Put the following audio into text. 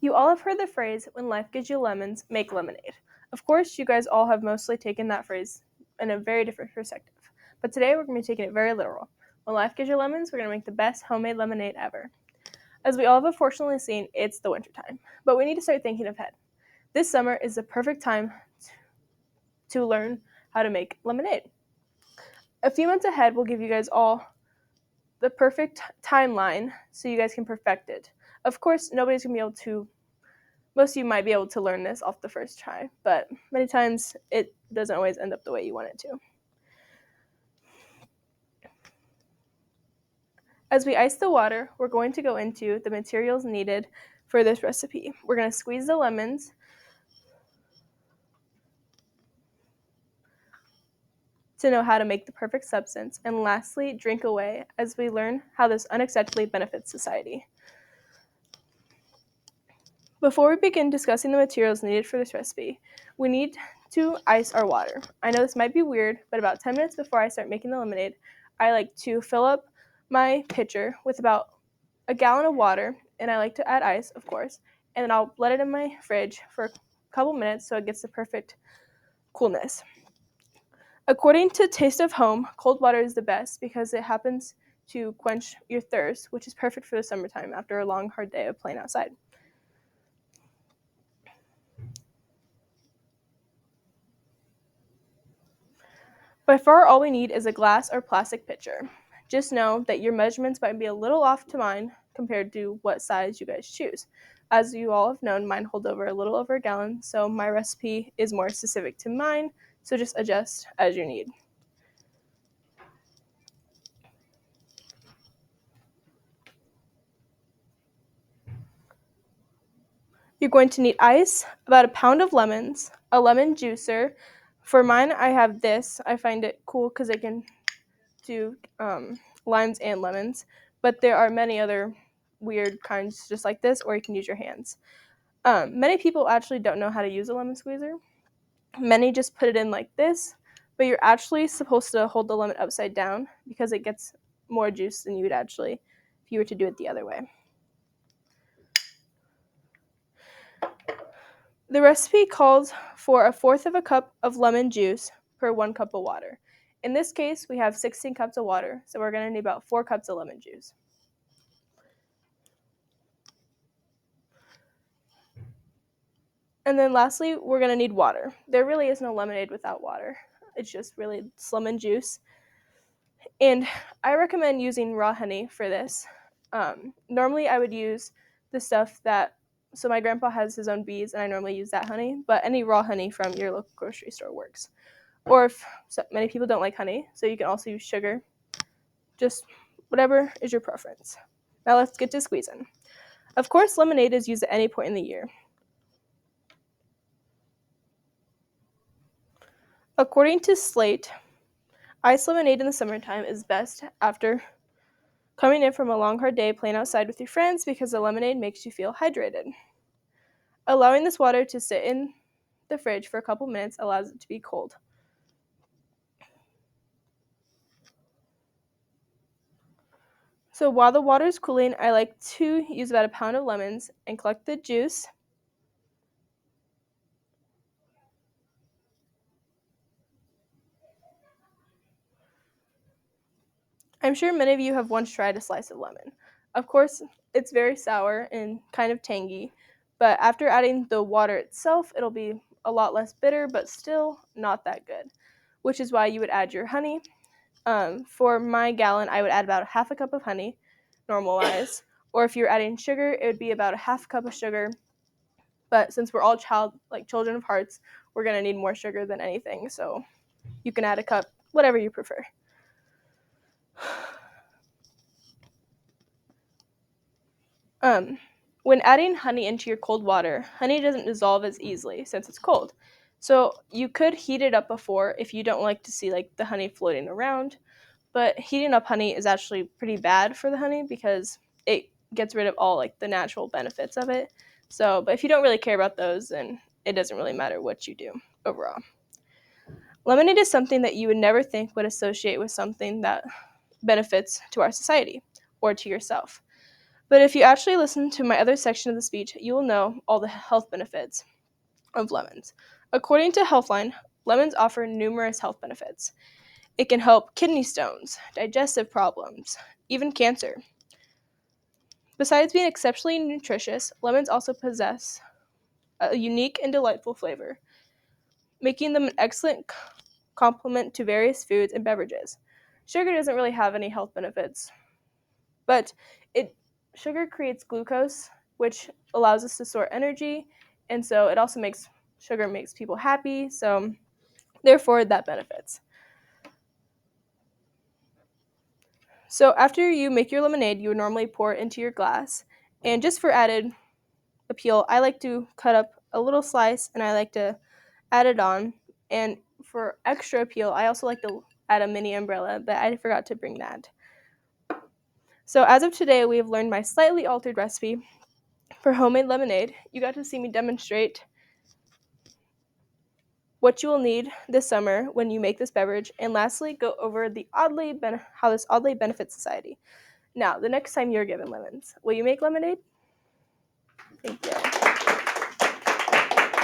You all have heard the phrase, when life gives you lemons, make lemonade. Of course, you guys all have mostly taken that phrase in a very different perspective. But today we're going to be taking it very literal. When life gives you lemons, we're going to make the best homemade lemonade ever. As we all have unfortunately seen, it's the wintertime. But we need to start thinking ahead. This summer is the perfect time to learn how to make lemonade. A few months ahead, we'll give you guys all the perfect timeline so you guys can perfect it. Of course, nobody's going to be able to most of you might be able to learn this off the first try, but many times it doesn't always end up the way you want it to. As we ice the water, we're going to go into the materials needed for this recipe. We're going to squeeze the lemons to know how to make the perfect substance, and lastly, drink away as we learn how this unacceptably benefits society. Before we begin discussing the materials needed for this recipe, we need to ice our water. I know this might be weird, but about 10 minutes before I start making the lemonade, I like to fill up my pitcher with about a gallon of water, and I like to add ice, of course, and then I'll let it in my fridge for a couple minutes so it gets the perfect coolness. According to Taste of Home, cold water is the best because it happens to quench your thirst, which is perfect for the summertime after a long, hard day of playing outside. By far, all we need is a glass or plastic pitcher. Just know that your measurements might be a little off to mine compared to what size you guys choose. As you all have known, mine hold over a little over a gallon, so my recipe is more specific to mine, so just adjust as you need. You're going to need ice, about a pound of lemons, a lemon juicer. For mine, I have this. I find it cool because I can do limes and lemons, but there are many other weird kinds just like this, or you can use your hands. Many people actually don't know how to use a lemon squeezer. Many just put it in like this, but you're actually supposed to hold the lemon upside down because it gets more juice than you would actually if you were to do it the other way. The recipe calls for 1/4 of a cup of lemon juice per 1 cup of water. In this case, we have 16 cups of water, so we're going to need about 4 cups of lemon juice. And then lastly, we're going to need water. There really is no lemonade without water. It's just really lemon juice. And I recommend using raw honey for this. Normally I would use the stuff so my grandpa has his own bees and I normally use that honey, but any raw honey from your local grocery store works. Or if many people don't like honey, so you can also use sugar. Just whatever is your preference. Now let's get to squeezing. Of course, lemonade is used at any point in the year. According to Slate, iced lemonade in the summertime is best after coming in from a long, hard day playing outside with your friends because the lemonade makes you feel hydrated. Allowing this water to sit in the fridge for a couple minutes allows it to be cold. So while the water is cooling, I like to use about a pound of lemons and collect the juice. I'm sure many of you have once tried a slice of lemon. Of course, it's very sour and kind of tangy, but after adding the water itself, it'll be a lot less bitter, but still not that good, which is why you would add your honey. For my gallon, I would add about 1/2 cup of honey, normalize. Or if you're adding sugar, it would be about 1/2 cup of sugar. But since we're all children of hearts, we're gonna need more sugar than anything. So you can add a cup, whatever you prefer. When adding honey into your cold water, honey doesn't dissolve as easily since it's cold. So you could heat it up before if you don't like to see the honey floating around. But heating up honey is actually pretty bad for the honey because it gets rid of all the natural benefits of it. So, but if you don't really care about those, then it doesn't really matter what you do overall. Lemonade is something that you would never think would associate with something that benefits to our society or to yourself. But if you actually listen to my other section of the speech, you will know all the health benefits of lemons. According to Healthline, lemons offer numerous health benefits. It can help kidney stones, digestive problems, even cancer. Besides being exceptionally nutritious, lemons also possess a unique and delightful flavor, making them an excellent complement to various foods and beverages. Sugar doesn't really have any health benefits, but sugar creates glucose, which allows us to store energy, and so it also makes sugar makes people happy, so therefore that benefits. So after you make your lemonade, you would normally pour it into your glass, and just for added appeal, I like to cut up a little slice and I like to add it on. And for extra appeal, I also like to add a mini umbrella, but I forgot to bring that. So as of today, we have learned my slightly altered recipe for homemade lemonade. You got to see me demonstrate what you will need this summer when you make this beverage, and lastly, go over how this oddly benefits society. Now, the next time you're given lemons, will you make lemonade? Thank you.